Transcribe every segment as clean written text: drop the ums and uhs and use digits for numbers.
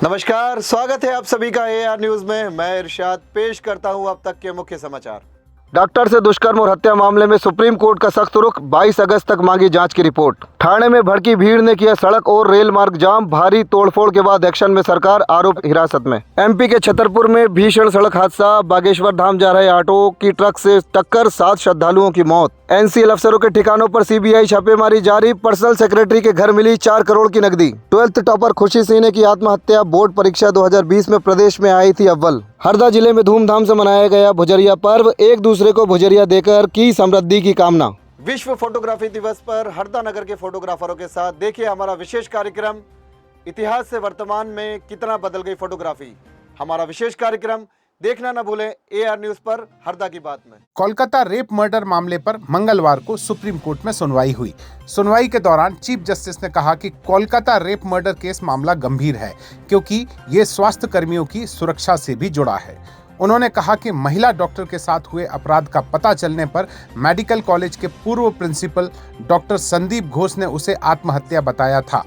नमस्कार, स्वागत है आप सभी का एआर न्यूज में। मैं इरशाद पेश करता हूं अब तक के मुख्य समाचार। डॉक्टर से दुष्कर्म और हत्या मामले में सुप्रीम कोर्ट का सख्त रुख, 22 अगस्त तक मांगी जांच की रिपोर्ट। ठाणे में भड़की भीड़ ने किया सड़क और रेल मार्ग जाम, भारी तोड़फोड़ के बाद एक्शन में सरकार, आरोप हिरासत में। एमपी के छतरपुर में भीषण सड़क हादसा, बागेश्वर धाम जा रहे ऑटो की ट्रक से टक्कर, 7 श्रद्धालुओं की मौत। एनसीएल अफसरों के ठिकानों पर सीबीआई छापेमारी जारी, पर्सनल सेक्रेटरी के घर मिली 4 करोड़ की नकदी। 12th टॉपर खुशी सिंह ने की आत्महत्या, बोर्ड परीक्षा 2020 में प्रदेश में आई थी अव्वल। हरदा जिले में धूमधाम से मनाया गया भुजरिया पर्व, एक दूसरे को भुजरिया देकर की समृद्धि की कामना। विश्व फोटोग्राफी दिवस पर हरदा नगर के फोटोग्राफरों के साथ देखिए हमारा विशेष कार्यक्रम, इतिहास से वर्तमान में कितना बदल गई फोटोग्राफी। हमारा विशेष कार्यक्रम देखना न भूलें एआर न्यूज पर हरदा की बात में। कोलकाता रेप मर्डर मामले पर मंगलवार को सुप्रीम कोर्ट में सुनवाई हुई। सुनवाई के दौरान चीफ जस्टिस ने कहा कि कोलकाता रेप मर्डर केस मामला गंभीर है क्योंकि ये स्वास्थ्य कर्मियों की सुरक्षा से भी जुड़ा है। उन्होंने कहा कि महिला डॉक्टर के साथ हुए अपराध का पता चलने पर मेडिकल कॉलेज के पूर्व प्रिंसिपल डॉक्टर संदीप घोष ने उसे आत्महत्या बताया था।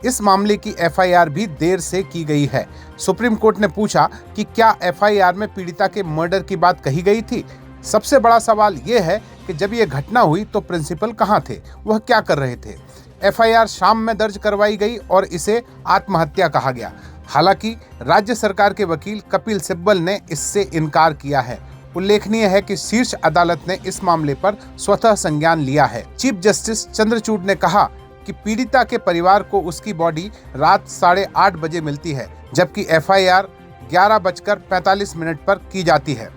इस मामले की एफआईआर भी देर से की गई है। सुप्रीम कोर्ट ने पूछा कि क्या एफआईआर में पीड़िता के मर्डर की बात कही गई थी। सबसे बड़ा सवाल ये है कि जब ये घटना हुई तो प्रिंसिपल कहाँ थे, वह क्या कर रहे थे। एफआईआर शाम में दर्ज करवाई गई और इसे आत्महत्या कहा गया। हालांकि राज्य सरकार के वकील कपिल सिब्बल ने इससे इनकार किया है। उल्लेखनीय है कि शीर्ष अदालत ने इस मामले पर स्वतः संज्ञान लिया है। चीफ जस्टिस चंद्रचूड़ ने कहा कि पीड़िता के परिवार को उसकी बॉडी रात 8:30 बजे मिलती है, जबकि एफआईआर 11:45 पर की जाती है।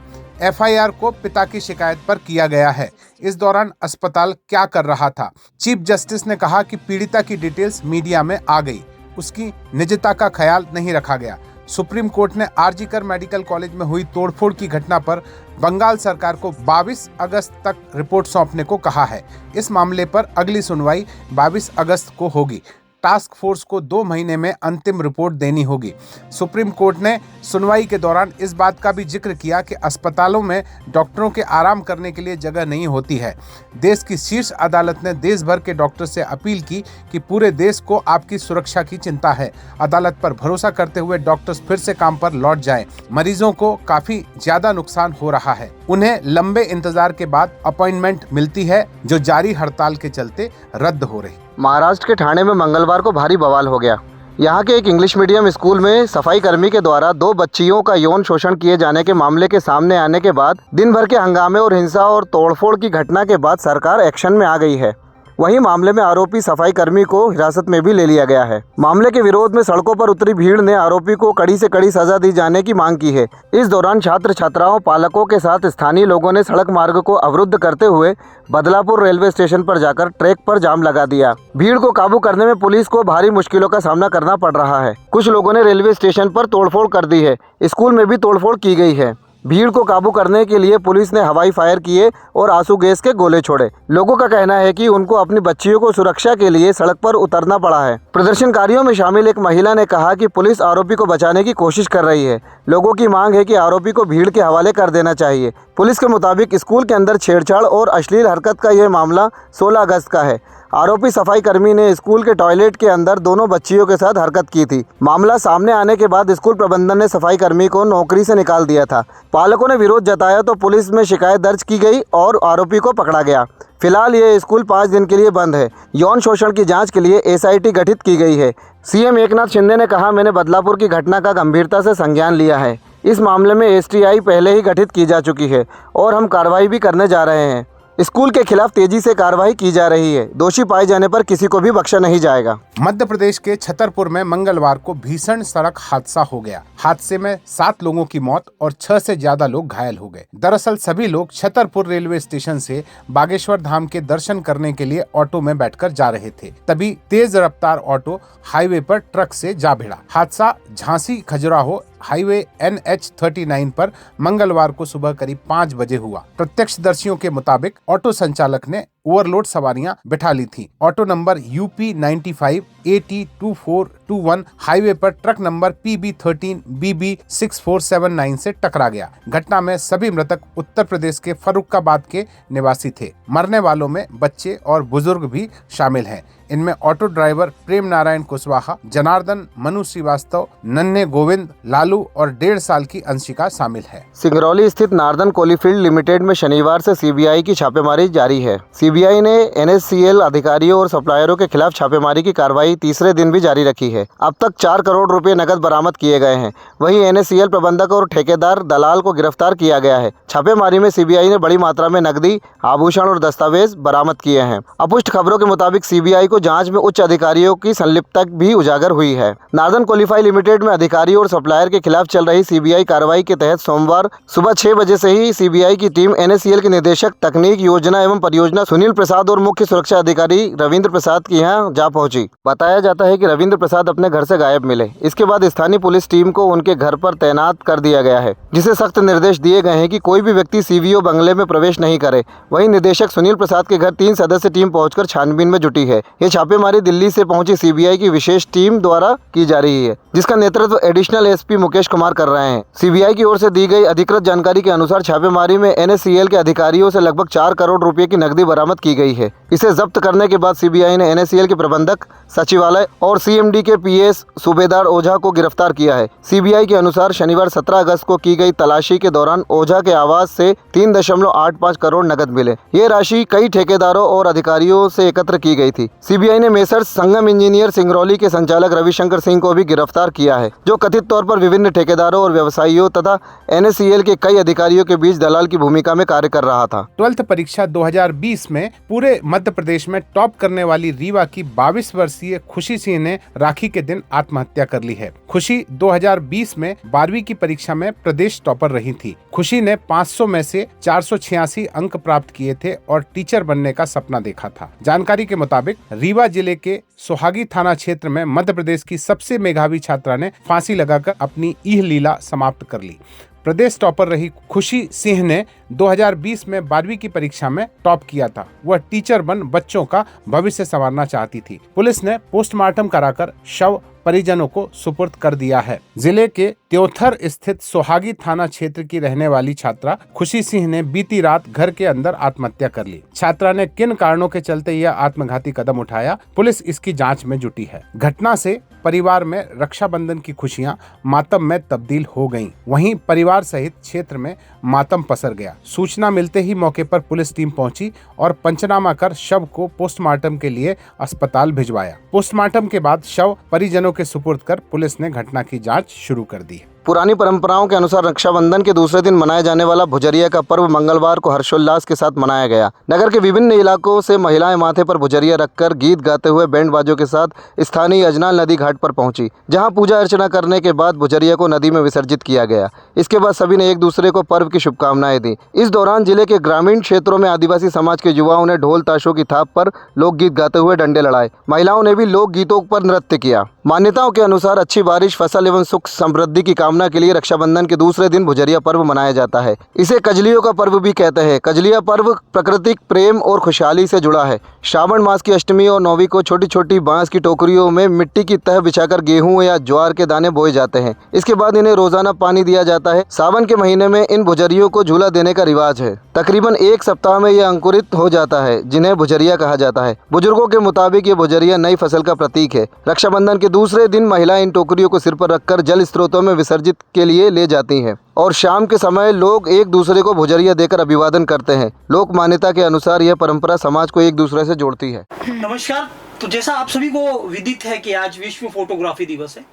एफआईआर को पिता की शिकायत पर किया गया है। इस दौरान अस्पताल क्या कर रहा था। चीफ जस्टिस ने कहा कि पीड़िता की डिटेल्स मीडिया में आ गई, उसकी निजता का ख्याल नहीं रखा गया। सुप्रीम कोर्ट ने आरजीकर मेडिकल कॉलेज में हुई तोड़फोड़ की घटना पर बंगाल सरकार को 22 अगस्त तक रिपोर्ट सौंपने को कहा है। इस मामले पर अगली सुनवाई 22 अगस्त को होगी। टास्क फोर्स को 2 महीने में अंतिम रिपोर्ट देनी होगी। सुप्रीम कोर्ट ने सुनवाई के दौरान इस बात का भी जिक्र किया कि अस्पतालों में डॉक्टरों के आराम करने के लिए जगह नहीं होती है। देश की शीर्ष अदालत ने देश भर के डॉक्टर से अपील की कि पूरे देश को आपकी सुरक्षा की चिंता है। अदालत पर भरोसा करते हुए डॉक्टर्स फिर से काम पर लौट जाएं। मरीजों को काफी ज्यादा नुकसान हो रहा है। उन्हें लंबे इंतजार के बाद अपॉइंटमेंट मिलती है जो जारी हड़ताल के चलते रद्द हो रही। महाराष्ट्र के ठाणे में मंगलवार को भारी बवाल हो गया। यहाँ के एक इंग्लिश मीडियम स्कूल में सफाई कर्मी के द्वारा 2 बच्चियों का यौन शोषण किए जाने के मामले के सामने आने के बाद दिन भर के हंगामे और हिंसा और तोड़फोड़ की घटना के बाद सरकार एक्शन में आ गई है। वहीं मामले में आरोपी सफाई कर्मी को हिरासत में भी ले लिया गया है। मामले के विरोध में सड़कों पर उतरी भीड़ ने आरोपी को कड़ी से कड़ी सजा दी जाने की मांग की है। इस दौरान छात्र छात्राओं, पालकों के साथ स्थानीय लोगों ने सड़क मार्ग को अवरुद्ध करते हुए बदलापुर रेलवे स्टेशन पर जाकर ट्रैक पर जाम लगा दिया। भीड़ को काबू करने में पुलिस को भारी मुश्किलों का सामना करना पड़ रहा है। कुछ लोगों ने रेलवे स्टेशन पर तोड़फोड़ कर दी है। स्कूल में भी तोड़फोड़ की गई है। भीड़ को काबू करने के लिए पुलिस ने हवाई फायर किए और आंसू गैस के गोले छोड़े। लोगों का कहना है कि उनको अपनी बच्चियों को सुरक्षा के लिए सड़क पर उतरना पड़ा है। प्रदर्शनकारियों में शामिल एक महिला ने कहा कि पुलिस आरोपी को बचाने की कोशिश कर रही है। लोगों की मांग है कि आरोपी को भीड़ के हवाले कर देना चाहिए। पुलिस के मुताबिक स्कूल के अंदर छेड़छाड़ और अश्लील हरकत का यह मामला 16 अगस्त का है। आरोपी सफाई कर्मी ने स्कूल के टॉयलेट के अंदर दोनों बच्चियों के साथ हरकत की थी। मामला सामने आने के बाद स्कूल प्रबंधन ने सफाई कर्मी को नौकरी से निकाल दिया था। पालकों ने विरोध जताया तो पुलिस में शिकायत दर्ज की गई और आरोपी को पकड़ा गया। फिलहाल ये स्कूल 5 दिन के लिए बंद है। यौन शोषण की जांच के लिए एसआईटी गठित की गई है। सीएम एकनाथ शिंदे ने कहा, मैंने बदलापुर की घटना का गंभीरता से संज्ञान लिया है। इस मामले में एसटीआई पहले ही गठित की जा चुकी है और हम कार्रवाई भी करने जा रहे हैं। स्कूल के खिलाफ तेजी से कार्रवाई की जा रही है। दोषी पाए जाने पर किसी को भी बख्शा नहीं जाएगा। मध्य प्रदेश के छतरपुर में मंगलवार को भीषण सड़क हादसा हो गया। हादसे में 7 लोगों की मौत और 6 से ज्यादा लोग घायल हो गए। दरअसल सभी लोग छतरपुर रेलवे स्टेशन से बागेश्वर धाम के दर्शन करने के लिए ऑटो में बैठकर जा रहे थे। तभी तेज रफ्तार ऑटो हाईवे पर ट्रक से जा भिड़ा। हादसा झांसी खजुराहो हाईवे NH39 पर मंगलवार को सुबह करीब 5 बजे हुआ। प्रत्यक्षदर्शियों के मुताबिक ऑटो संचालक ने ओवरलोड सवारियां बिठा ली थी। Auto number UP 95 AT2421 highway पर ट्रक नंबर PB 13 BB 6479 से टकरा गया। घटना में सभी मृतक उत्तर प्रदेश के फर्रुखाबाद के निवासी थे। मरने वालों में बच्चे और बुजुर्ग भी शामिल हैं। इनमें ऑटो ड्राइवर प्रेम नारायण कुशवाहा, जनार्दन, मनु श्रीवास्तव, नन्हे गोविंद, लालू और 1.5 साल की अंशिका शामिल है। सिंगरौली स्थित नार्दन कोलीफील्ड लिमिटेड में शनिवार से सीबीआई की छापेमारी जारी है। सीबीआई ने NSCL अधिकारियों और सप्लायरों के खिलाफ छापेमारी की कार्रवाई तीसरे दिन भी जारी रखी है। अब तक 4 करोड़ रुपए नकद बरामद किए गए हैं। वहीं NSCL प्रबंधक और ठेकेदार दलाल को गिरफ्तार किया गया है। छापेमारी में सीबीआई ने बड़ी मात्रा में नकदी, आभूषण और दस्तावेज बरामद किए हैं। अपुष्ट खबरों के मुताबिक सीबीआई को जांच में उच्च अधिकारियों की संलिप्तता भी उजागर हुई है। नार्दन क्वालिफाई लिमिटेड में अधिकारियों और सप्लायर के खिलाफ चल रही सीबीआई कार्रवाई के तहत सोमवार सुबह 6 बजे से ही सीबीआई की टीम NSCL के निदेशक तकनीक, योजना एवं परियोजना सुनील प्रसाद और मुख्य सुरक्षा अधिकारी रविंद्र प्रसाद के यहाँ जा पहुंची। बताया जाता है कि रविंद्र प्रसाद अपने घर से गायब मिले। इसके बाद स्थानीय पुलिस टीम को उनके घर पर तैनात कर दिया गया है, जिसे सख्त निर्देश दिए गए हैं कि कोई भी व्यक्ति CVO बंगले में प्रवेश नहीं करे। वहीं निदेशक सुनील प्रसाद के घर 3 सदस्य टीम पहुंचकर छानबीन में जुटी है। ये छापेमारी दिल्ली से पहुंची सीबीआई की विशेष टीम द्वारा की जा रही है, जिसका नेतृत्व एडिशनल SP मुकेश कुमार कर रहे हैं। सीबीआई की ओर से दी गई अधिकृत जानकारी के अनुसार छापेमारी में NSCL के अधिकारियों से लगभग 4 करोड़ रुपए की नकदी बरामद की गई है। इसे जब्त करने के बाद सीबीआई ने NSCL के प्रबंधक, सचिवालय और CMD के PS सूबेदार ओझा को गिरफ्तार किया है। सीबीआई के अनुसार शनिवार 17 अगस्त को की गई तलाशी के दौरान ओझा के आवास से 3.85 करोड़ नकद मिले। ये राशि कई ठेकेदारों और अधिकारियों से एकत्र की गई थी। सीबीआई ने मेसर्स संगम इंजीनियर सिंगरौली के संचालक रविशंकर सिंह को भी गिरफ्तार किया है, जो कथित तौर पर विभिन्न ठेकेदारों और व्यवसायियों तथा NSCL के कई अधिकारियों के बीच दलाल की भूमिका में कार्य कर रहा था। 12th परीक्षा 2020 में पूरे मध्य प्रदेश में टॉप करने वाली रीवा की 22 वर्षीय खुशी सिंह ने राखी के दिन आत्महत्या कर ली है। खुशी 2020 में 12वीं की परीक्षा में प्रदेश टॉपर रही थी। खुशी ने 500 में से 486 अंक प्राप्त किए थे और टीचर बनने का सपना देखा था। जानकारी के मुताबिक रीवा जिले के सोहागी थाना क्षेत्र में मध्य प्रदेश की सबसे मेधावी छात्रा ने फांसी लगाकर अपनी इह लीला समाप्त कर ली। प्रदेश टॉपर रही खुशी सिंह ने 2020 में 12वीं की परीक्षा में टॉप किया था। वह टीचर बन बच्चों का भविष्य संवारना चाहती थी। पुलिस ने पोस्टमार्टम कराकर शव परिजनों को सुपुर्द कर दिया है। जिले के त्योथर स्थित सोहागी थाना क्षेत्र की रहने वाली छात्रा खुशी सिंह ने बीती रात घर के अंदर आत्महत्या कर ली। छात्रा ने किन कारणों के चलते यह आत्मघाती कदम उठाया, पुलिस इसकी जांच में जुटी है। घटना से परिवार में रक्षाबंधन की खुशियां मातम में तब्दील हो गईं। वहीं परिवार सहित क्षेत्र में मातम पसर गया। सूचना मिलते ही मौके पर पुलिस टीम पहुंची और पंचनामा कर शव को पोस्टमार्टम के लिए अस्पताल भिजवाया। पोस्टमार्टम के बाद शव परिजनों के सुपुर्द कर पुलिस ने घटना की जांच शुरू कर दी। पुरानी परंपराओं के अनुसार रक्षाबंधन के दूसरे दिन मनाए जाने वाला भुजरिया का पर्व मंगलवार को हर्षोल्लास के साथ मनाया गया। नगर के विभिन्न इलाकों से महिलाएं माथे पर भुजरिया रखकर गीत गाते हुए बैंड बाजों के साथ स्थानीय अजनाल नदी घाट पर पहुंची, जहां पूजा अर्चना करने के बाद भुजरिया को नदी में विसर्जित किया गया। इसके बाद सभी ने एक दूसरे को पर्व की शुभकामनाएं दी। इस दौरान जिले के ग्रामीण क्षेत्रों में आदिवासी समाज के युवाओं ने ढोल ताशों की थाप पर लोकगीत गाते हुए डंडे लड़ाए। महिलाओं ने भी लोकगीतों पर नृत्य किया। मान्यताओं के अनुसार अच्छी बारिश, फसल एवं सुख समृद्धि की कामना के लिए रक्षाबंधन के दूसरे दिन भुजरिया पर्व मनाया जाता है। इसे कजलियों का पर्व भी कहते हैं। कजलिया पर्व प्राकृतिक प्रेम और खुशहाली से जुड़ा है। श्रावण मास की अष्टमी और 9वीं को छोटी छोटी बांस की टोकरियों में मिट्टी की तह बिछाकर गेहूं या ज्वार के दाने बोए जाते हैं। इसके बाद इन्हें रोजाना पानी दिया जाता है। सावन के महीने में इन भुजरियों को झूला देने का रिवाज है। तकरीबन 1 सप्ताह में यह अंकुरित हो जाता है, जिन्हें भुजरिया कहा जाता है। बुजुर्गों के मुताबिक ये भुजरिया नई फसल का प्रतीक है। रक्षाबंधन के दूसरे दिन महिलाएं इन टोकरियों को सिर पर रखकर जल स्रोतों में विसर्जित के लिए ले जाती हैं और शाम के समय लोग एक दूसरे को भुजरिया देकर अभिवादन करते हैं। लोक मान्यता के अनुसार यह परंपरा समाज को एक दूसरे से जोड़ती है। नमस्कार। तो जैसा आप सभी को विदित है कि आज विश्व फोटोग्राफी दिवस है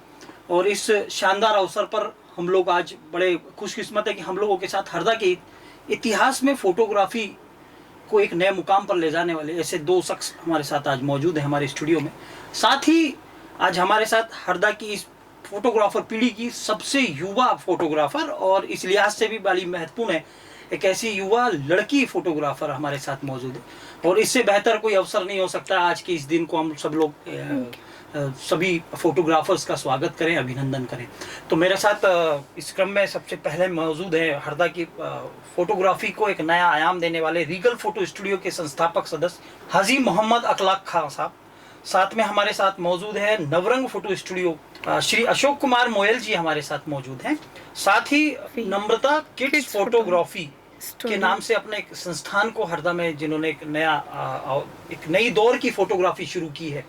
और इस शानदार अवसर पर हम लोग आज बड़े खुशकिस्मत है कि हम लोगों के साथ हरदा के इतिहास में फोटोग्राफी को एक नए मुकाम पर ले जाने वाले ऐसे 2 शख्स हमारे साथ आज मौजूद हैं हमारे स्टूडियो में। साथ ही आज हमारे साथ हरदा की इस फोटोग्राफर पीढ़ी की सबसे युवा फोटोग्राफर और इस लिहाज से भी बड़ी महत्वपूर्ण है, एक ऐसी युवा लड़की फोटोग्राफर हमारे साथ मौजूद है और इससे बेहतर कोई अवसर नहीं हो सकता आज के इस दिन को हम सब लोग सभी फोटोग्राफर्स का स्वागत करें, अभिनंदन करें। तो मेरे साथ इस क्रम में सबसे पहले मौजूद है हरदा की फोटोग्राफी को एक नया आयाम देने वाले रीगल फोटो स्टूडियो के संस्थापक सदस्य हाजी मोहम्मद अखलाक खान साहब। साथ में हमारे साथ मौजूद है नवरंग फोटो स्टूडियो श्री अशोक कुमार मोयल जी हमारे साथ मौजूद हैं। साथ ही नम्रता किड्स फोटोग्राफी के नाम से अपने एक संस्थान को हरदा में जिन्होंने एक नई दौर की फोटोग्राफी शुरू की है,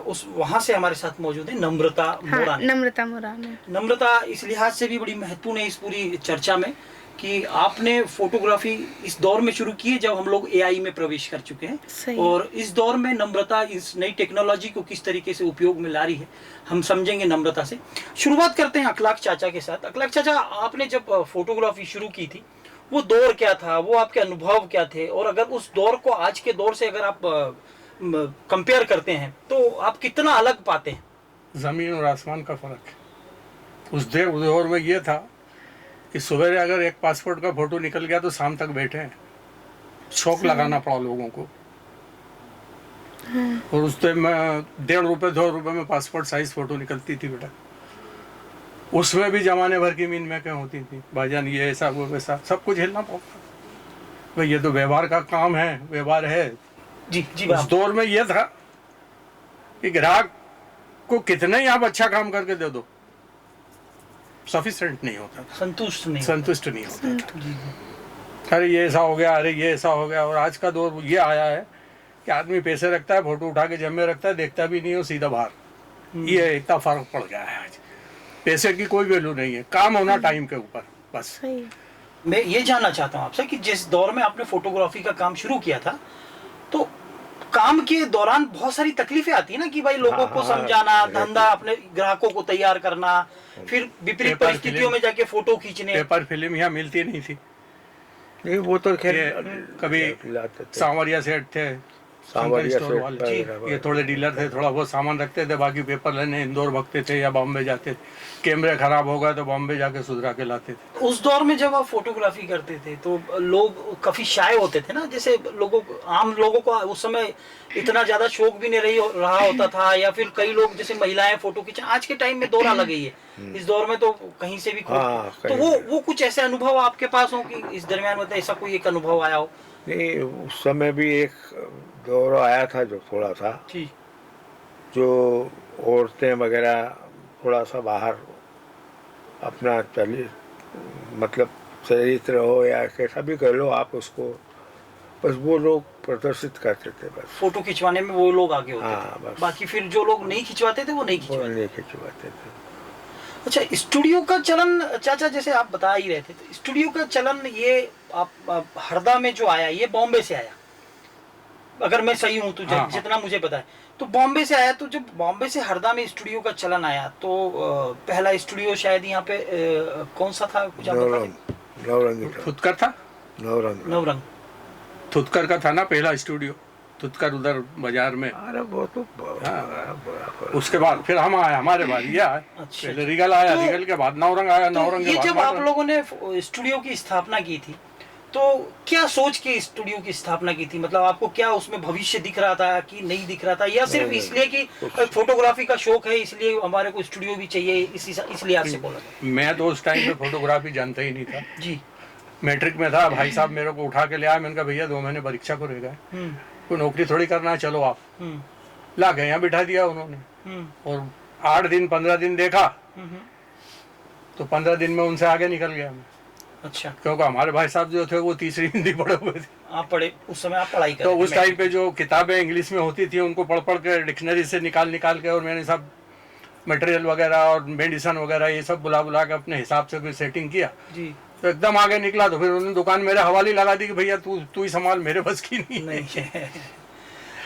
उस वहां से हमारे साथ मौजूद है नम्रता मोरान। नम्रता मोरान। नम्रता इस लिहाज से भी बड़ी महत्वपूर्ण है इस पूरी चर्चा में कि आपने फोटोग्राफी इस दौर में शुरू की है जब हम लोग एआई में प्रवेश कर चुके हैं, और इस दौर में नम्रता इस नई टेक्नोलॉजी को किस तरीके से उपयोग में ला रही है हम समझेंगे नम्रता से। शुरुआत करते हैं अखलाक चाचा के साथ। अखलाक चाचा, आपने जब फोटोग्राफी शुरू की थी वो दौर क्या था, वो आपके अनुभव क्या थे, और अगर उस दौर को आज के दौर से अगर आप कंपेयर करते हैं तो आप कितना अलग पाते हैं? ज़मीन और आसमान का फ़र्क है। उस दौर में ये था कि सुबह अगर एक पासपोर्ट का फोटो निकल गया तो शाम तक बैठे हैं, शौक लगाना पड़ा लोगों को। और उस टाइम में 1.5 रुपये 2 रुपये में पासपोर्ट साइज फोटो निकलती थी बेटा। उसमें भी जमाने भर की मीन महकें होती थी, भाईजान ये ऐसा वो वैसा, सब कुछ हिलना पड़ता। भाई ये तो व्यवहार का काम है, व्यवहार है जी जी। उस दौर में ये था कि ग्राहक को कितना ही आप अच्छा काम करके दे दो, सफिशिएंट नहीं होता, संतुष्ट नहीं होता। अरे ये ऐसा हो गया, अरे ये ऐसा हो गया। और आज का दौर ये आया है कि आदमी पैसे रखता है, फोटो उठा के जेब में रखता है, देखता भी नहीं हो, सीधा बाहर। ये इतना फर्क पड़ गया है आज। पैसे की कोई वैल्यू नहीं है, काम होना टाइम के ऊपर बस। मैं ये जानना चाहता हूँ आपसे कि जिस दौर में आपने फोटोग्राफी का काम शुरू किया था तो काम के दौरान बहुत सारी तकलीफें आती है ना कि भाई लोगों को समझाना, धंधा, अपने ग्राहकों को तैयार करना, फिर विपरीत परिस्थितियों में जाके फोटो खींचने। पेपर फिल्म यहाँ मिलती नहीं थी। नहीं वो तो खैर कभी सांवरिया सेठ थे, स्टोर वाले, ये थोड़े डीलर थे, थोड़ा बहुत सामान रखते थे, बाकी पेपर लेने इंदौर भगते थे या बॉम्बे जाते थे। कैमरे खराब हो गए तो बॉम्बे जाके सुधरा के लाते थे। उस दौर में जब आप फोटोग्राफी करते थे तो लोग काफी शाय होते थे ना, जैसे आम लोगों को उस समय इतना ज्यादा शौक भी नहीं रहा होता था, या फिर कई लोग जैसे महिलाएं फोटो खींचे। आज के टाइम में दौर अलग ही है, इस दौर में तो कहीं से भी तो वो कुछ ऐसे अनुभव आपके पास हो कि इस दरमियान में ऐसा कोई एक अनुभव आया हो? नहीं, उस समय भी एक दौर आया था जो थोड़ा सा जी, जो औरतें वगैरह थोड़ा सा बाहर अपना चलिए, मतलब चरित्र हो या कैसा भी कर लो आप उसको, बस वो लोग प्रदर्शित करते थे बस। फोटो खिंचवाने में वो लोग आगे होते थे, बस। बाकी फिर जो लोग नहीं खिंचवाते थे वो नहीं खिंचवाते थे। अच्छा, स्टूडियो का चलन चाचा जैसे आप बता ही रहे थे, तो स्टूडियो का चलन ये आप हरदा में जो आया ये बॉम्बे से आया, अगर मैं सही हूँ तो जितना मुझे पता है तो बॉम्बे से आया। तो जब बॉम्बे से हरदा में स्टूडियो का चलन आया तो पहला स्टूडियो शायद यहाँ पे कौन सा था? नवरंग थुतकर था, नवरंग थुतकर का था ना पहला स्टूडियो, थुतकर उधर बाजार में। अरे वो तो उसके बाद फिर हम आए, हमारे बाद ये आए। अच्छा, पहले रिगल आया, तो, रिगल के बाद नवरंग आया, नवरंग के बाद जब आप लोगों ने स्टूडियो की स्थापना की थी तो क्या सोच के स्टूडियो की स्थापना की थी? मतलब आपको क्या उसमें भविष्य दिख रहा था कि नहीं दिख रहा था, या सिर्फ इसलिए कि फोटोग्राफी का शौक है इसलिए हमारे को स्टूडियो भी चाहिए, इसलिए आपसे बोला? मैं तो उस टाइम पे फोटोग्राफी जानता ही नहीं था जी। मैट्रिक में था, भाई साहब मेरे को उठा के ले आया, मैंने कहा भैया 2 महीने परीक्षा को रह गए, कोई नौकरी थोड़ी करना है, चलो आप। ला गए, यहाँ बिठा दिया उन्होंने, और 8 दिन 15 दिन देखा तो 15 दिन में उनसे आगे निकल गया मैं। अच्छा, क्योंकि हमारे भाई साहब जो थे वो तीसरी हिंदी पढ़े हुए थे। आप पढ़े उस समय, आप पढ़ाई कर तो उस टाइम पे जो किताबें इंग्लिश में होती थी उनको पढ़ के डिक्शनरी से निकाल के, और मैंने सब मटेरियल वगैरह और मेडिसन वगैरह ये सब बुला के अपने हिसाब से भी सेटिंग किया जी। तो एकदम आगे निकला। तो फिर उन्होंने दुकान मेरे हवाले लगा दी कि भैया तू ही संभाल, मेरे बस की नहीं है।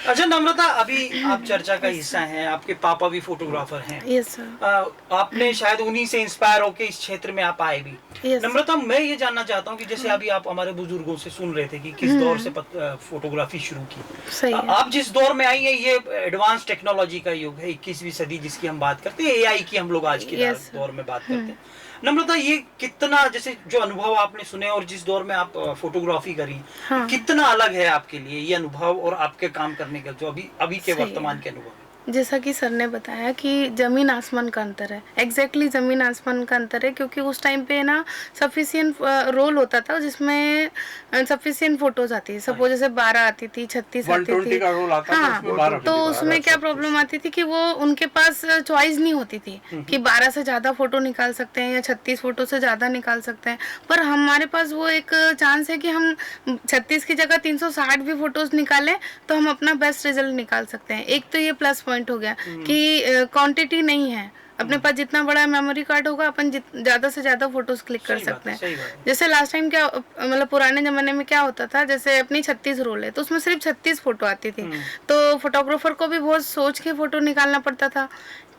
अच्छा नम्रता, अभी आप चर्चा का हिस्सा हैं, आपके पापा भी फोटोग्राफर हैं। Yes sir. आपने शायद उन्हीं से इंस्पायर होकर इस क्षेत्र में आप आए भी। नम्रता, मैं ये जानना चाहता हूँ कि जैसे अभी आप हमारे बुजुर्गों से सुन रहे थे कि किस दौर से फोटोग्राफी शुरू की, आप जिस दौर में आई है ये एडवांस टेक्नोलॉजी का युग है, 21वीं सदी जिसकी हम बात करते हैं, एआई की हम लोग आज के दौर में बात करते हैं। नम्रता, ये कितना, जैसे जो अनुभव आपने सुने और जिस दौर में आप फोटोग्राफी करी, कितना अलग है आपके लिए ये अनुभव और आपके काम करने का जो अभी के वर्तमान के अनुभव? जैसा कि सर ने बताया कि ज़मीन आसमान का अंतर है, एग्जैक्टली ज़मीन आसमान का अंतर है, क्योंकि उस टाइम पे ना सफिशिएंट रोल होता था जिसमें सफिशिएंट फोटोज आती थी। सपोज जैसे 12 आती थी, 36 आती 120 थी। का रोल आता था, हाँ, उसमें 12 तो उसमें क्या प्रॉब्लम आती थी कि वो उनके पास चॉइस नहीं होती थी कि 12 से ज़्यादा फोटो निकाल सकते हैं या 36 फोटो से ज़्यादा निकाल सकते हैं। पर हमारे पास वो एक चांस है कि हम 36 की जगह 360 भी फोटोज निकालें तो हम अपना बेस्ट रिजल्ट निकाल सकते हैं। एक तो ये प्लस पॉइंट हो गया कि क्वांटिटी नहीं है, अपने पास जितना बड़ा मेमोरी कार्ड होगा अपन ज़्यादा से ज़्यादा फोटोज क्लिक कर सकते हैं। सही बात है। जैसे लास्ट टाइम क्या मतलब पुराने ज़माने में क्या होता था, जैसे अपनी 36 रोल है तो उसमें सिर्फ 36 फोटो आती थी, तो फोटोग्राफर को भी बहुत सोच के फोटो निकालना पड़ता था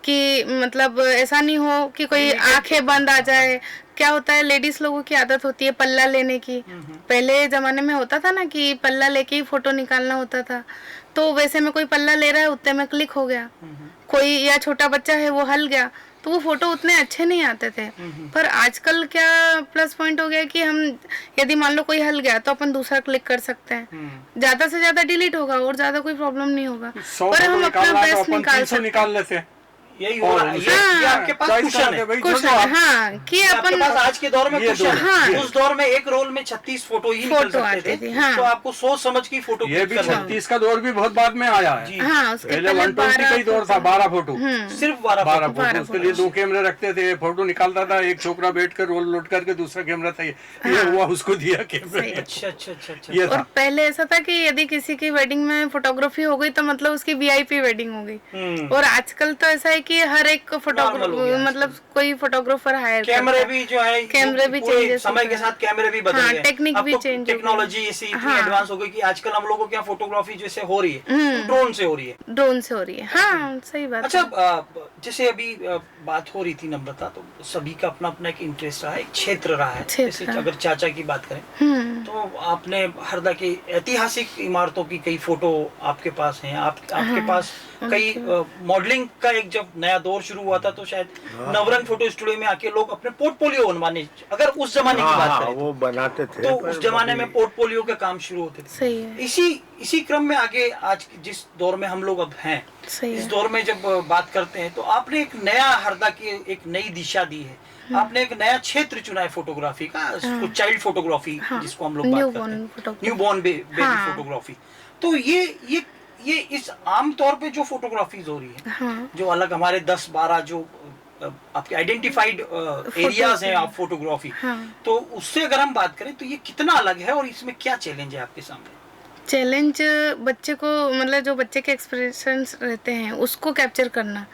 कि मतलब ऐसा नहीं हो कि कोई आंखें बंद आ जाए। क्या होता है, लेडीज लोगों की आदत होती है पल्ला लेने की। पहले जमाने में होता था ना कि पल्ला लेके ही फोटो निकालना होता था, तो वैसे में कोई पल्ला ले रहा है उतने में क्लिक हो गया, कोई या छोटा बच्चा है वो हल गया, तो वो फोटो उतने अच्छे नहीं आते थे। पर आजकल क्या प्लस पॉइंट हो गया कि हम यदि मान लो कोई हल गया तो अपन दूसरा क्लिक कर सकते हैं, ज्यादा से ज्यादा डिलीट होगा और ज्यादा कोई प्रॉब्लम नहीं होगा, 100 पर हम अपना निकालना है तो बेस्ट अपन निकाल 300 सकते हैं। निकाल लेते हैं। यही हो रहा है, ये आपके पास चॉइस कुशन करते है। भाई, कुछ जो आप- हाँ कि आपके अपन पास आज के दौर में ये कुशन दो, है। हाँ। उस दौर में एक रोल में 36 फोटो ही निकल फोटो सकते आती थे, थी, हाँ। तो आपको सोच समझ की फोटो ये क्लिक भी करना है। 36 का दौर भी बहुत बाद में आया है। जी। हाँ उसके पहले पहले 120 का ही दौर था, 12 फोटो, सिर्फ 12 12 फोटो। फोटो। उसके लिए 2 कैमरे रखते थे, फोटो निकालता था, एक छोकरा बैठ कर रोल लोड करके दूसरा कैमरा था, ये हुआ उसको दिया कैमरे। सही है। अच्छा अच्छा अच्छा अच्छा। ये और था। पहले ऐसा था कि यदि किसी की वेडिंग में फोटोग्राफी हो गई तो मतलब उसकी वीआईपी वेडिंग हो गई। और आजकल तो ऐसा है कि हर एक Normal हो गया फोटोग्राफर मतलब कोई फोटोग्राफर हायर कैमरे भी जो है, कैमरे भी पूरे changes समय होते के हैं। साथ कैमरे भी बदल हाँ, गए। टेक्निक अब भी तो change हो गई। टेक्नोलॉजी ऐसी इतनी हाँ। एडवांस हो गई कि आजकल हम लोगों के यहाँ फोटोग्राफी जैसे हो रही है ड्रोन से हो रही है। ड्रोन से हो रही है। हाँ सही बात अच्छा, है। जैसे अभी बात हो रही थी नम्रता, तो सभी का अपना अपना एक इंटरेस्ट रहा है, एक क्षेत्र रहा है। क्षेत्र जैसे रहा। अगर चाचा की बात करें तो आपने हरदा की ऐतिहासिक इमारतों की कई फोटो आपके पास हैं, आपके पास कई मॉडलिंग का एक जब नया दौर शुरू हुआ था तो शायद नवरंग फोटो स्टूडियो में आके लोग अपने पोर्टफोलियो बनवाने, अगर उस जमाने की बात करें वो बनाते थे तो पर उस जमाने अभी- में पोर्टफोलियो के काम शुरू होते थे। सही है। इसी क्रम में आगे आज जिस दौर में हम लोग अब हैं, सही इस है। दौर में जब बात करते हैं तो आपने एक नया हरदा की एक नई दिशा दी है। आपने एक नया क्षेत्र चुना है फोटोग्राफी का, उसको चाइल्ड फोटोग्राफी जिसको हम लोग बात करते हैं, न्यू बॉर्न बेबी फोटोग्राफी। तो ये इस आम तौर पे जो फोटोग्राफीज हो रही है, जो अलग हमारे 10-12 जो आपके आइडेंटिफाइड एरियाज हैं आप फोटोग्राफी, तो उससे अगर हम बात करें तो ये कितना अलग है और इसमें क्या चैलेंज है आपके सामने? चैलेंज बच्चे को मतलब जो बच्चे के एक्सप्रेशंस रहते हैं उसको कैप्चर करना,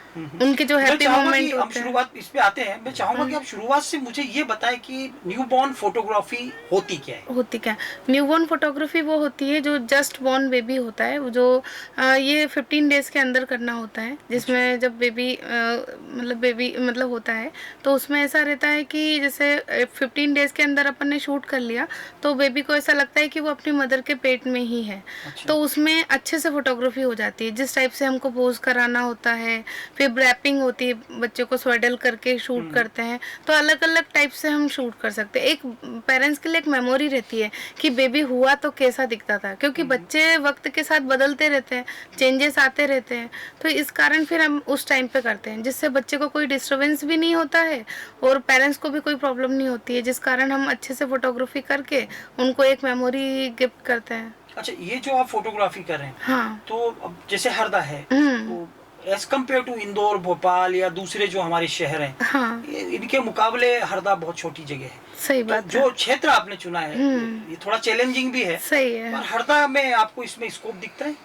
उनके जो मैं हैप्पी चाहूंगा कि मोमेंट हम होते हैं। शुरुआत इस पे आते हैं। मैं चाहूंगा कि आप शुरुआत से मुझे ये बताएं कि न्यूबॉर्न फोटोग्राफी होती क्या है? होती क्या, न्यूबॉर्न फोटोग्राफी वो होती है जो जस्ट बॉर्न बेबी होता है, जो ये 15 डेज के अंदर करना होता है, जिसमें जब बेबी मतलब होता है तो उसमें ऐसा रहता है कि जैसे 15 डेज के अंदर अपन ने शूट कर लिया तो बेबी को ऐसा लगता है कि वो अपनी मदर के पेट में ही है। तो उसमें अच्छे से फोटोग्राफी हो जाती है, जिस टाइप से हमको पोज कराना होता है, फिर रैपिंग होती है, बच्चों को स्वेडल करके शूट करते हैं, तो अलग अलग टाइप से हम शूट कर सकते हैं। एक पेरेंट्स के लिए एक मेमोरी रहती है कि बेबी हुआ तो कैसा दिखता था, क्योंकि बच्चे वक्त के साथ बदलते रहते हैं, चेंजेस आते रहते हैं, तो इस कारण फिर हम उस टाइम पे करते हैं जिससे बच्चे को कोई डिस्टर्बेंस भी नहीं होता है और पेरेंट्स को भी कोई प्रॉब्लम नहीं होती है, जिस कारण हम अच्छे से फोटोग्राफी करके उनको एक मेमोरी गिफ्ट करते हैं। अच्छा, ये जो आप फोटोग्राफी कर रहे हैं, हाँ। तो अब जैसे हरदा है तो as compare to Indore, Bhopal या दूसरे जो हमारे शहर हैं, हाँ। इनके मुकाबले हरदा बहुत छोटी जगह है। सही तो बात जो क्षेत्र आपने चुना है ये थोड़ा चैलेंजिंग भी है। सही है। पर हरदा में आपको इसमें स्कोप दिखता है?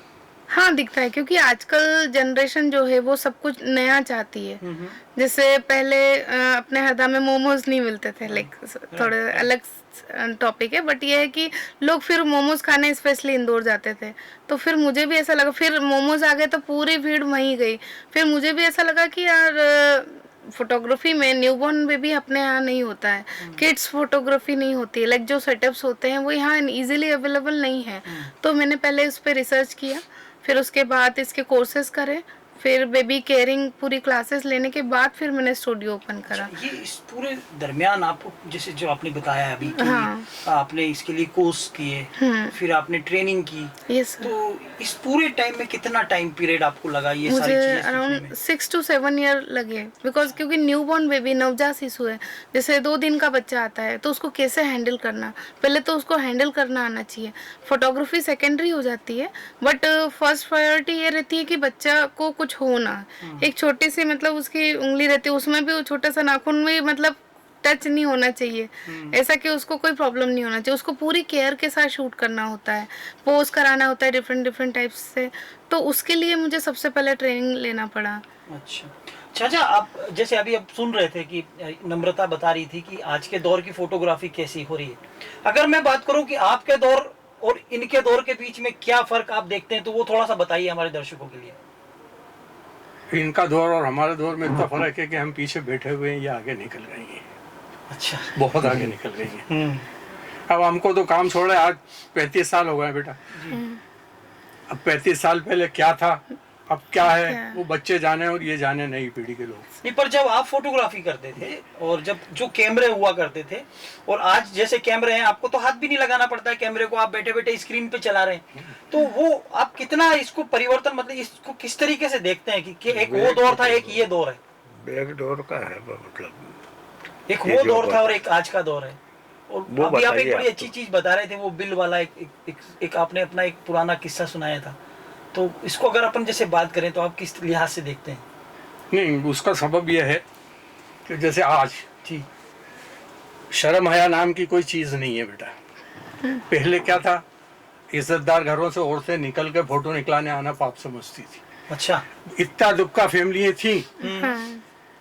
हाँ दिखता है, क्योंकि आजकल जनरेशन जो है वो सब कुछ नया चाहती है। जैसे पहले अपने हरदा में मोमोज नहीं मिलते थे, लाइक थोड़े अलग टॉपिक है, बट ये है कि लोग फिर मोमोज खाने स्पेशली इंदौर जाते थे, तो फिर मुझे भी ऐसा लगा, फिर मोमोज आ गए तो पूरी भीड़ वहीं गई, फिर मुझे भी ऐसा लगा कि यार फोटोग्राफी में न्यूबॉर्न बेबी अपने यहाँ नहीं होता है, किड्स फोटोग्राफी नहीं होती है, लाइक जो सेटअप्स होते हैं वो यहाँ इजीली अवेलेबल नहीं है। तो मैंने पहले उस पर रिसर्च किया, फिर उसके बाद इसके कोर्सेज करे फिर बेबी केयरिंग पूरी क्लासेस लेने के बाद फिर मैंने स्टूडियो ओपन करा। ये इस पूरे दरमियान आपको जैसे जो आपने बताया अभी कि हाँ। आपने इसके लिए कोर्स किए, फिर आपने ट्रेनिंग की, यस तो इस पूरे टाइम में कितना टाइम पीरियड आपको लगा ये सारी मुझे चीजें सीखने अराउंड में? 6 to 7 ईयर लगे, बिकॉज क्योंकि न्यूबॉर्न बेबी नवजात शिशु है, जैसे 2 दिन का बच्चा आता है तो उसको कैसे हैंडल करना, पहले तो उसको हैंडल करना आना चाहिए। फोटोग्राफी सेकेंडरी हो जाती है, बट फर्स्ट प्रायोरिटी ये रहती है कि बच्चा को कुछ हो ना। एक छोटी सी मतलब उसकी उंगली रहती है, उसमें भी वो छोटा सा नाखून में मतलब टच नहीं होना चाहिए, ऐसा कि उसको कोई प्रॉब्लम नहीं होना चाहिए। उसको पूरी केयर के साथ शूट करना होता है, पोज कराना होता है डिफरेंट टाइप्स से, तो उसके लिए मुझे सबसे पहले ट्रेनिंग लेना पड़ा। अच्छा चाचा, आप जैसे अभी अब सुन रहे थे कि नम्रता बता रही थी कि आज के दौर की फोटोग्राफी कैसी हो रही है। अगर मैं बात करूं कि आपके दौर और इनके दौर के बीच में क्या फर्क आप देखते हैं, तो वो थोड़ा सा बताइए हमारे दर्शकों के लिए। इनका दौर और हमारे दौर में इतना फर्क है कि हम पीछे बैठे हुए हैं, ये आगे निकल गई हैं, अच्छा, बहुत आगे निकल गई हैं। अब हमको तो काम छोड़े आज 35 साल हो गए बेटा। अब 35 साल पहले क्या था, अब क्या है, वो बच्चे जाने और ये जाने नई पीढ़ी के लोग। नहीं, पर जब आप फोटोग्राफी करते थे और जब जो कैमरे हुआ करते थे और आज जैसे कैमरे हैं, आपको तो हाथ भी नहीं लगाना पड़ता है कैमरे को, आप बैठे बैठे स्क्रीन पे चला रहे हैं, तो वो आप कितना इसको परिवर्तन, मतलब इसको किस तरीके से देखते हैं कि एक वो दौर था, एक ये दौर है? बैक डोर का है मतलब एक वो दौर था और एक आज का दौर है। और वो अभी आप एक बताइए बड़ी आप अच्छी चीज बता रहे थे, वो बिल वाला एक आपने अपना एक पुराना किस्सा सुनाया था, तो इसको अगर अपन जैसे बात करें तो आप किस लिहाज से देखते हैं? नहीं, उसका सबब यह है कि जैसे आज जी, शर्म हया नाम की कोई चीज नहीं है बेटा। पहले क्या था, इज्जतदार घरों से औरतें निकल के फोटो निकलाने आना पाप समझती थी। अच्छा, इतना दुक्का फैमिली थी हाँ।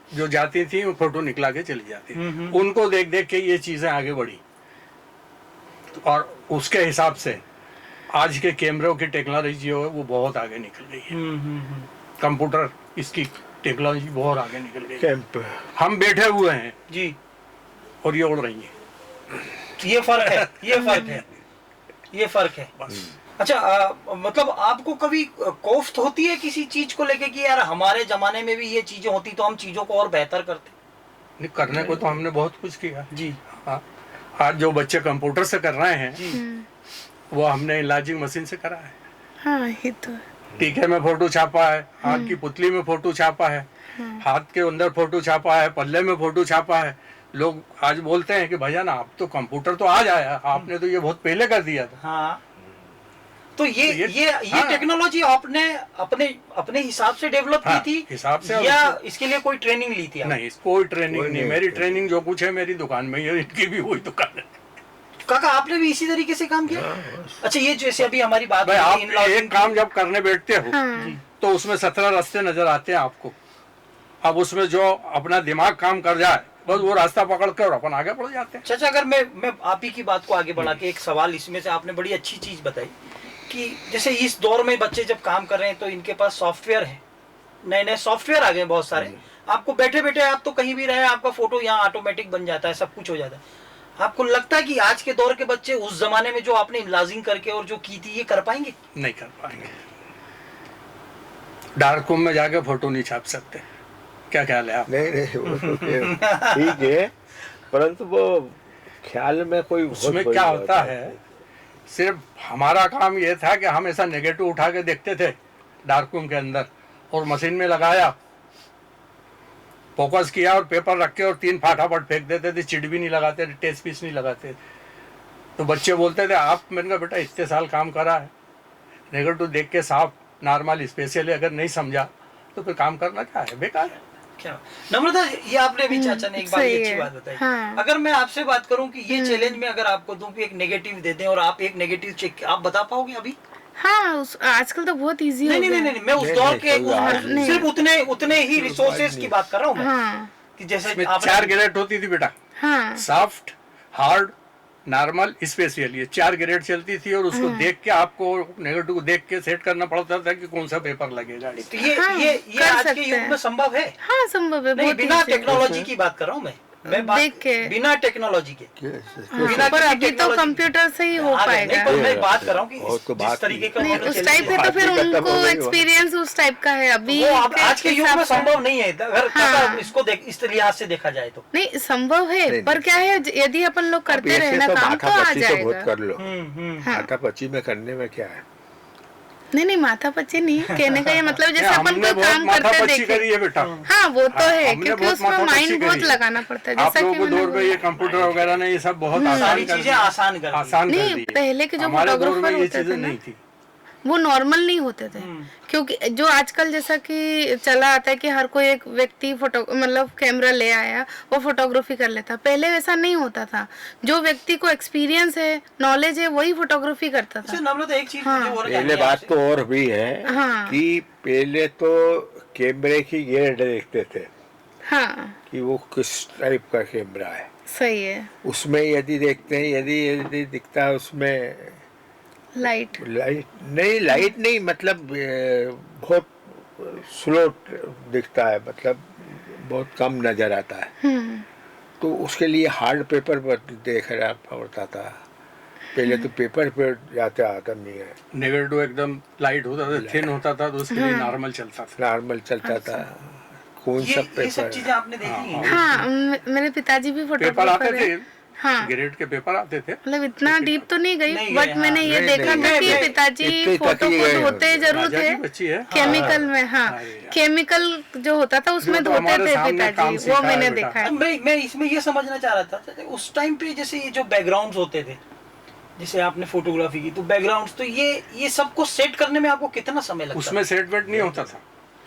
जो जाती थी वो फोटो निकला के चली जाती, उनको देख देख के ये चीजें आगे बढ़ी, और उसके हिसाब से आज के कैमरों की टेक्नोलॉजी जो है वो बहुत आगे निकल गई है। कंप्यूटर इसकी टेक्नोलॉजी बहुत आगे निकल गई है। कैंप हम बैठे हुए हैं जी, और ये उड़ रही है, ये फर्क है, ये फर्क है, ये फर्क है। बस। अच्छा, मतलब आपको कभी कोफ्त होती है किसी चीज को लेके कि यार हमारे जमाने में भी ये चीजें होती तो हम चीजों को और बेहतर करते? नहीं, करने को तो हमने बहुत कुछ किया जी, हाँ। आज जो बच्चे कंप्यूटर से कर रहे हैं वो हमने इलाजिंग मशीन से करा है। हाँ, ये तो है। टीके में फोटो छापा है, हाथ की पुतली में फोटो छापा है, हाथ के अंदर फोटो छापा है, पल्ले में फोटो छापा है। लोग आज बोलते हैं कि भैया ना, आप तो कंप्यूटर तो आज आया, आपने तो ये बहुत पहले कर दिया था। हाँ, तो ये हाँ। टेक्नोलॉजी आपने अपने अपने हिसाब से डेवलप हाँ, की थी हिसाब से, या इसके लिए कोई ट्रेनिंग ली थी? नहीं, कोई ट्रेनिंग कोई नहीं। नहीं, मेरी ट्रेनिंग। ट्रेनिंग जो कुछ है मेरी दुकान में ही है, इनकी भी वही दुकान है। काका, आपने भी इसी तरीके से काम किया? अच्छा, ये जैसे अभी हमारी बात भाई, हुई आप थी इन-लॉज एक काम जब करने बैठते हो हाँ। तो उसमें 17 रास्ते नजर आते हैं आपको। अब उसमें जो अपना दिमाग काम कर जाए, बस वो रास्ता पकड़ कर अपन आगे बढ़ जाते हैं। चाचा, अगर मैं आप ही की बात को आगे बढ़ा के एक सवाल, इसमें से आपने बड़ी अच्छी चीज बताई कि जैसे इस दौर में बच्चे जब काम कर रहे हैं तो इनके पास सॉफ्टवेयर है, नए नए सॉफ्टवेयर आ गए बहुत सारे। आपको बैठे बैठे आप तो कहीं भी रहे, आपका फोटो यहाँ ऑटोमेटिक बन जाता है, सब कुछ हो जाता है। आपको लगता है कि आज के दौर के बच्चे उस जमाने में जो आपने इलाजिंग करके और जो की थी ये कर पाएंगे? नहीं कर पाएंगे। डार्क रूम में जाके फोटो नहीं छाप सकते। क्या ख्याल है आप? नहीं वो तो फिर ठीक है, परंतु वो ख्याल में कोई बहुत उसमें बड़ी क्या बात होता है, सिर्फ हमारा काम ये था कि हम ऐसा नेगेटिव उठा के देखते थे डार्क रूम के अंदर, और मशीन में लगाया, फोकस किया और पेपर रख के और 3 फटाफट फेंक देते थे, चिट भी नहीं लगाते थे, टेस्ट पीस नहीं लगाते। तो बच्चे बोलते थे, आप, मैंने कहा बेटा इतने साल काम करा है, नेगेटिव देख के साफ नॉर्मल स्पेशली अगर नहीं समझा तो फिर काम करना क्या है, बेकार है। क्या नम्रता, ये आपने भी चाचा ने एक बार सही अच्छी है। बात बताई। हाँ। अगर मैं आपसे बात करूं कि ये चैलेंज में अगर आपको दूं कि एक नेगेटिव दे दें और आप एक नेगेटिव चेक, आप बता पाओगे अभी? हाँ, आजकल तो बहुत इजी हो नहीं नहीं गया नहीं है। नहीं, मैं उस नहीं, दौर नहीं, के कोई आज उस, नहीं। सिर्फ उतने ही रिसोर्सेज की बात कर रहा हूँ मैं, हाँ कि जैसे इसमें आपने 4 ग्रेड होती थी बेटा, हाँ सॉफ्ट, हार्ड, नॉर्मल, स्पेशल, ये 4 ग्रेड चलती थी, और उसको देख के आपको नेगेटिव को देख के सेट करना पड़ता था कि कौन सा पेपर लगेगा। तो ये हाँ, ये कर आज के सकते युग हैं। में संभव है? हाँ, संभव है, नहीं, बहुत बिना easy है। टेक्नोलॉजी की बात कर रहा हूँ मैं। मैं बात देख के बिना टेक्नोलॉजी के बिना पर किसी अभी तो technology- कंप्यूटर से ही हो आ गए, पाएगा। नहीं, पर मैं बात कर रहा हूँ कि वो तो जिस बात तरीके का नहीं उन्होंने उस चल टाइप दिया, पे तो फिर बात ही खत्म उनको हो गई। एक्सपीरियंस उस टाइप का है अभी वो अब आज के युग में हिसाब से। संभव नहीं है अगर हाँ। अगर इसको देख इस लिहाज से देखा जाए तो। नहीं संभव है नहीं, पर नहीं। क्या है यदि अपन लोग करते रहे ना काम तो आ माथा तो बहुत जाएगा। कर लो, हाँ। माथा पच्ची में करने में क्या है। नहीं माथा पच्ची नहीं कहने का ये मतलब जैसे अपन हमने कोई बहुत काम माथा करते पच्ची करी देखे। है बेटा। हाँ वो तो है हमने क्योंकि बहुत उसमें माथा पच्ची माइंड बहुत करी है। लगाना पड़ता है आप जैसा लोगों कि को मैंने दौर में ये कंप्यूटर वगैरह ने ये सब बहुत आसान सारी कर चीजें दिया। आसान कर दी। आसान कर नहीं दी। पहले के जो हमारे दौर में फोटोग्राफर ये होते चीजें थे ना नहीं थी। वो नॉर्मल नहीं होते थे क्योंकि जो आजकल जैसा कि चला आता है कि हर कोई एक व्यक्ति फोटो मतलब कैमरा ले आया वो फोटोग्राफी कर लेता। पहले वैसा नहीं होता था। जो व्यक्ति को एक्सपीरियंस है नॉलेज है वही फोटोग्राफी करता था। अच्छा नम्रता एक चीज हाँ। मुझे और पहले जाननी है बात आपसे। तो और भी है हाँ। कि पहले तो कैमरे की गेट देखते थे हाँ कि वो किस टाइप का कैमरा है। सही है। उसमें यदि देखते हैं यदि दिखता है उसमें लाइट लाइट नहीं मतलब बहुत स्लो दिखता है, मतलब बहुत कम नजर आता है। तो उसके लिए हार्ड पेपर पर देखना पड़ता था। पहले तो पेपर पे जाते आता नहीं है, नेगेटिव एकदम लाइट होता था, थिन होता था तो उसके लिए नॉर्मल चलता था। नॉर्मल चलता था। कौन सा ये सब पेपर चीजें आपने देखी हैं? हाँ मेरे पिताजी भी पेपर फोटोग्राफर आते है। थे, हाँ ग्रेड के पेपर आते थे। मतलब इतना डीप तो नहीं गई नहीं बट गए, मैंने हाँ। ये नहीं, देखा नहीं, था कि मैं- पिताजी इतने तक फोटो ही गए होते होंगे। जरूर राजा थे की बच्ची है। केमिकल में। हाँ अरे यार। केमिकल जो होता था उसमें जो तो धोते हमारे थे सामने काम पिताजी सीखा वो है मैंने बेटा। देखा है। मैं इसमें ये समझना चाह रहा था उस टाइम पे जैसे ये जो बैकग्राउंड्स होते थे जैसे आपने फोटोग्राफी की तो बैकग्राउंड्स तो ये सबको सेट करने में आपको कितना समय लगता उसमें सेट वेट नहीं होता था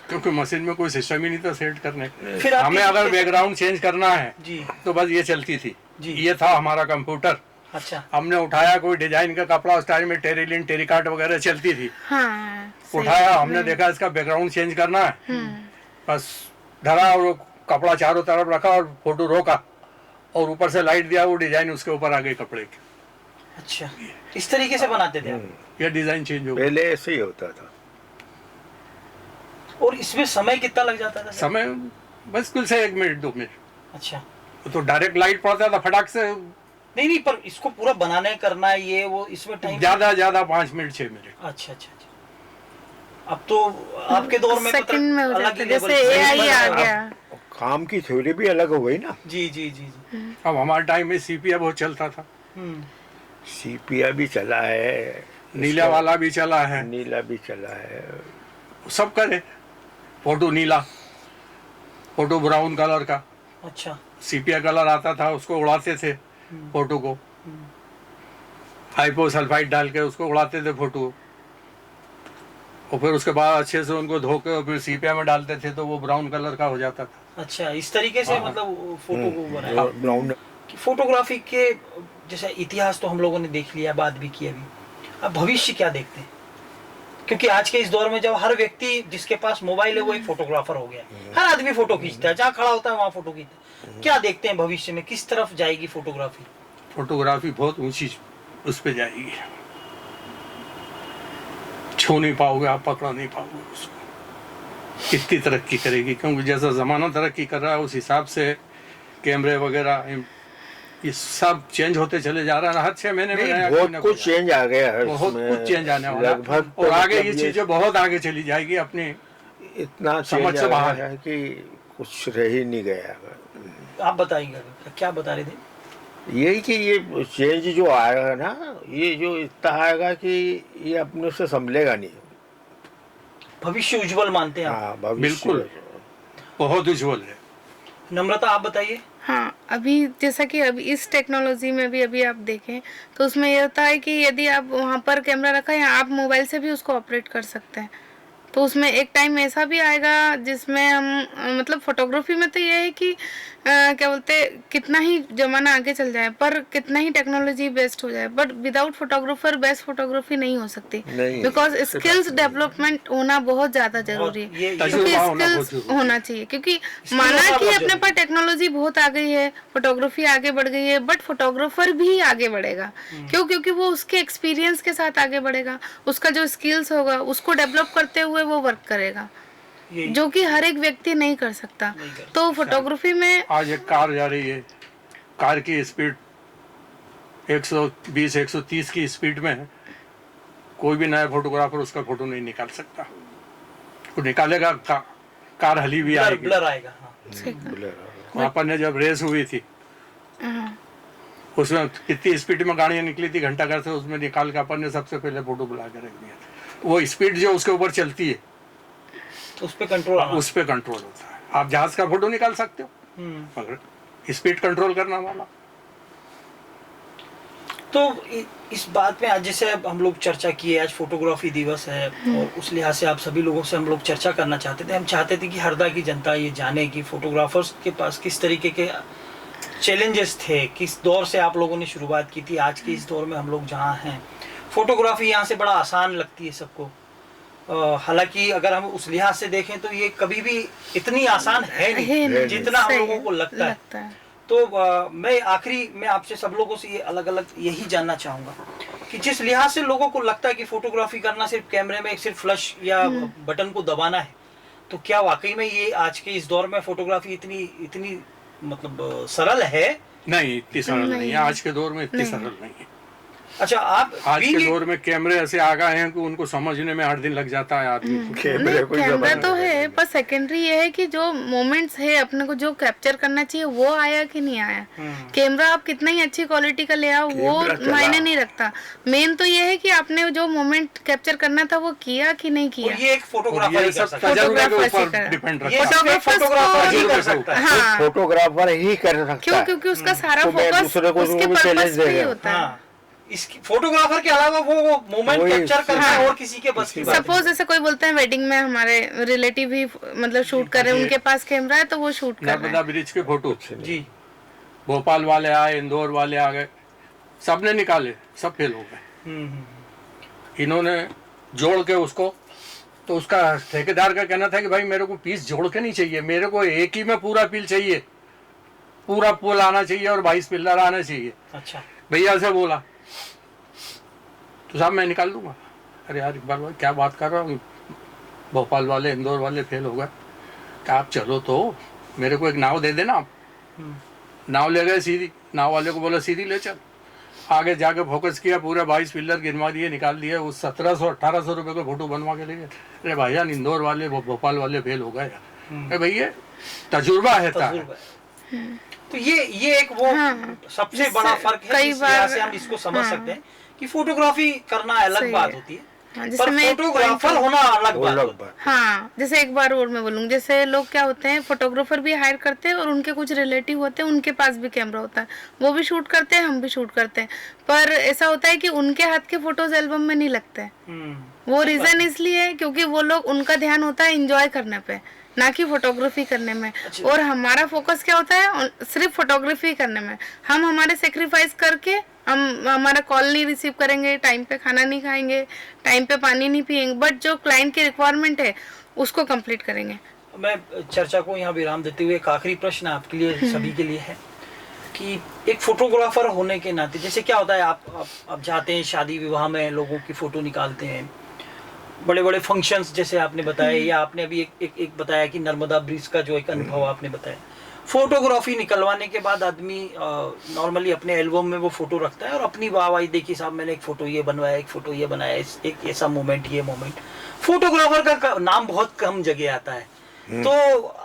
क्योंकि मशीन में कोई सिस्टम ही नहीं था सेट करने का। फिर आप हमें किसी अगर से- बैकग्राउंड चेंज करना है जी तो बस ये चलती थी जी। ये था हमारा कंप्यूटर। अच्छा हमने उठाया कोई डिजाइन का कपड़ा उस टाइम में टेरिलिन टेरिकाट वगैरह चलती थी। हाँ सही। उठाया हमने देखा इसका बैकग्राउंड चेंज करना है बस धरा और वो कपड़ा चारों तरफ रखा और फोटो रोका और ऊपर से लाइट दिया वो डिजाइन उसके ऊपर आ गई कपड़े की। अच्छा इस तरीके से बनाते थे आप। ये डिजाइन चेंज हो गया। पहले ऐसे ही होता था। और इसमें समय कितना लग जाता था सर? समय बस कुल से 1 मिनट 2 मिनट अच्छा तो डायरेक्ट लाइट पड़ता था फटाक से। नहीं पर इसको पूरा बनाने करना है ये वो इसमें टाइम ज्यादा 5 मिनट 6 मिनट। अच्छा अच्छा अच्छा अब तो आपके दौर में तो सेकंड में हो अलग जाता ही जैसे level पे एआई आ बना है। गया। काम की थ्योरी भी अलग हो गई ना। जी जी जी जी अब हमारे टाइम में सीपीआ बहुत चलता था, सीपिया भी चला है, नीला वाला भी चला है, नीला भी चला है। सब करे। फोटो नीला, फोटो ब्राउन कलर का, अच्छा सीपिया कलर आता था उसको उड़ाते थे फोटो को, हाइपो सल्फाइड डाल के उसको उड़ाते थे फोटो और फिर उसके बाद अच्छे से उनको धो के और फिर सीपिया में डालते थे तो वो ब्राउन कलर का हो जाता था। अच्छा इस तरीके से मतलब फोटो को बनाया ब्राउन कि फोटोग्राफी के जैसे इतिहास तो हम लोगों ने देख लिया बात भी की अभी। अब भविष्य क्या देखते हैं क्योंकि आज के इस दौर में जब हर व्यक्ति जिसके पास मोबाइल है वो एक फोटोग्राफर हो गया है। हर आदमी फोटो खींचता है, जहाँ खड़ा होता है वहाँ फोटो खींचता है। क्या देखते हैं भविष्य में किस तरफ जाएगी फोटोग्राफी? फोटोग्राफी बहुत ऊंची उस पे जाएगी, छू नहीं पाओगे आप, पकड़ा नहीं पाओगे उसको। कितनी तरक्की करेगी क्योंकि जैसा ज़माना तरक्की कर रहा है उस हिसाब से कैमरे वगैरह ये सब चेंज होते चले जा रहा है। हर 6 महीने में नया कोई बहुत ना कुछ कोई चेंज आ गया है, बहुत इसमें कुछ चेंज आने वाला लगभग है और आगे ये मतलब चीज़ें बहुत आगे चली जाएगी अपनी इतना समझ चेंज से आ बाहर गया है कि कुछ रह ही नहीं गया। आप बताइएगा क्या बता रहे थे? यही कि ये चेंज जो आएगा ना, ये जो इतना आएगा कि ये अपने से संभलेगा नहीं। भविष्य उज्जवल मानते हैं आप? हाँ भविष्य बिल्कुल बहुत उज्जवल है। नम्रता आप बताइए। हाँ अभी जैसा कि अभी इस टेक्नोलॉजी में भी अभी आप देखें तो उसमें ये होता है कि यदि आप वहाँ पर कैमरा रखा है आप मोबाइल से भी उसको ऑपरेट कर सकते हैं। तो उसमें एक टाइम ऐसा भी आएगा जिसमें हम मतलब फोटोग्राफी में तो ये है कि क्या बोलते कितना ही जमाना आगे चल जाए पर कितना ही टेक्नोलॉजी बेस्ट हो जाए but without photographer best photography नहीं हो सकती नहीं, बिकॉज स्किल्स डेवलपमेंट होना बहुत ज़्यादा जरूरी है ये क्योंकि तजुर्बा होना बहुत स्किल्स जरूरी है। होना चाहिए क्योंकि Skills माना होना कि बहुत अपने जरूरी पास टेक्नोलॉजी बहुत आ गई है, फोटोग्राफी आगे बढ़ गई है बट फोटोग्राफर भी आगे बढ़ेगा। क्यों? क्योंकि वो उसके एक्सपीरियंस के साथ आगे बढ़ेगा, उसका जो स्किल्स होगा उसको डेवलप करते हुए वो वर्क करेगा। यही। जो कि हर एक व्यक्ति नहीं कर सकता। नहीं कर तो फोटोग्राफी में आज एक कार जा रही है, कार की स्पीड 120 130 की स्पीड में है, कोई भी नया फोटोग्राफर उसका फोटो नहीं निकाल सकता। वो निकालेगा कार हली भी आएगी, ब्लर आएगा। हाँ। अपन ने जब रेस हुई थी हाँ, उसमें कितनी स्पीड में गाड़ियां निकली थी घंटा घर से, उसमें निकाल के अपन ने सबसे पहले फोटो बुला के रख दिया। वो स्पीड जो उसके ऊपर चलती है उस पे कंट्रोल। उस पे कंट्रोल होता है। आप जहाज का फोटो निकाल सकते हो मगर स्पीड कंट्रोल करना वाला। तो इस बात में आज जैसे अब हम लोग चर्चा किए, आज फोटोग्राफी दिवस है और उस लिहाज से आप सभी लोगों से हम लोग चर्चा करना चाहते थे। हम चाहते थे कि हरदा की जनता ये जाने कि फोटोग्राफर्स के पास किस तरीके के चैलेंजेस थे, किस दौर से आप लोगों ने शुरुआत की थी। आज के इस दौर में हम लोग जहाँ हैं, फोटोग्राफी यहाँ से बड़ा आसान लगती है सबको। हालांकि अगर हम उस लिहाज से देखें तो ये कभी भी इतनी आसान है नहीं जितना हम लोगों को लगता है। तो मैं आखिरी में आपसे सब लोगों से ये अलग अलग यही जानना चाहूँगा कि जिस लिहाज से लोगों को लगता है कि फोटोग्राफी करना सिर्फ कैमरे में सिर्फ फ्लश या बटन को दबाना है, तो क्या वाकई में ये आज के इस दौर में फोटोग्राफी इतनी मतलब सरल है? नहीं, इतनी सरल नहीं है आज के दौर में, इतनी सरल नहीं है। अच्छा, आप आज के दौर में कैमरे ऐसे आ गए हैं कि उनको समझने में 8 दिन लग जाता है आदमी को। कैमरा तो है, पर सेकेंडरी ये है कि जो मोमेंट्स है अपने को जो कैप्चर करना चाहिए वो आया कि नहीं आया। कैमरा आप कितना ही अच्छी क्वालिटी का ले आओ वो मायने नहीं रखता। मेन तो ये है कि आपने जो मोमेंट कैप्चर करना था वो किया कि नहीं किया। ये एक फोटोग्राफर ही कर सकता है। फोटोग्राफर ही कर सकता है। क्यों? क्योंकि उसका सारा फोकस उसके पर्पस पे ही होता है। इसकी फोटोग्राफर के अलावा वो मोमेंट कैप्चर करना है और किसी के बस की बात। सपोज जैसे कोई बोलते हैं वेडिंग में हमारे रिलेटिव ही मतलब शूट कर रहे हैं, उनके पास कैमरा है तो वो शूट कर रहे हैं। नर्मदा ब्रिज के फोटो जी, भोपाल वाले आए, इंदौर वाले आ गए, सबने निकाले, सब फेल हो गए। इन्होंने जोड़ के उसको, तो उसका ठेकेदार का कहना था कि भाई मेरे को पीस जोड़ के नहीं चाहिए, मेरे को एक ही में पूरा पील चाहिए, पूरा पुल आना चाहिए और 22 पिल्लर आना चाहिए। अच्छा, भैया से बोला तो साहब मैं निकाल दूंगा। अरे यार इकबाल भाई क्या बात कर रहा हूँ, भोपाल वाले इंदौर वाले फेल हो गए, क्या आप चलो तो मेरे को एक नाव दे देना आप। नाव ले गए सीधी, नाव वाले को बोला सीधी ले चल, आगे जाके फोकस किया, पूरे 22 पिल्लर गिनवा दिए, निकाल दिए, उस 1700-1800 रुपये का फोटो बनवा के ले गए। अरे भैया इंदौर वाले भोपाल वाले फेल हो गए। अरे भैया तजुर्बा है। तो ये एक वो सबसे बड़ा फर्क है जिस वजह से हम इसको समझ सकते हैं कि फोटोग्राफी करना अलग बात होती है, पर फोटोग्राफर होना अलग बात होता है। हाँ, जैसे एक बार और मैं बोलूँ, जैसे लोग क्या होते हैं फोटोग्राफर भी हायर करते हैं और उनके कुछ रिलेटिव होते हैं, उनके पास भी कैमरा होता है, वो भी शूट करते हैं, हम भी शूट करते हैं, पर ऐसा होता है कि उनके हाथ के फोटोज एल्बम में नहीं लगते हैं। वो रीजन इसलिए है क्योंकि वो लोग, उनका ध्यान होता है एंजॉय करने पे, ना कि फोटोग्राफी करने में। और हमारा फोकस क्या होता है, सिर्फ फोटोग्राफी करने में। हम हमारे सेक्रीफाइस करके हम हमारा कॉल नहीं रिसीव करेंगे, टाइम पे खाना नहीं खाएंगे, टाइम पे पानी नहीं पिएंगे, बट जो क्लाइंट की रिक्वायरमेंट है उसको कंप्लीट करेंगे। मैं चर्चा को यहाँ विराम देते हुए एक आखिरी प्रश्न आपके लिए सभी के लिए है कि एक फोटोग्राफर होने के नाते जैसे क्या होता है, आप जाते हैं शादी विवाह में, लोगों की फोटो निकालते हैं, बड़े बड़े फंक्शंस जैसे आपने बताया, या आपने अभी एक बताया कि नर्मदा ब्रिज का जो एक अनुभव आपने बताया। फोटोग्राफी निकलवाने के बाद आदमी नॉर्मली अपने एल्बम में वो फोटो रखता है और अपनी वाहवाही, देखिए साहब मैंने एक फोटो ये बनवाया, एक फोटो ये बनाया, एक ऐसा मोमेंट, ये मोमेंट। फोटोग्राफर का नाम बहुत कम जगह आता है। तो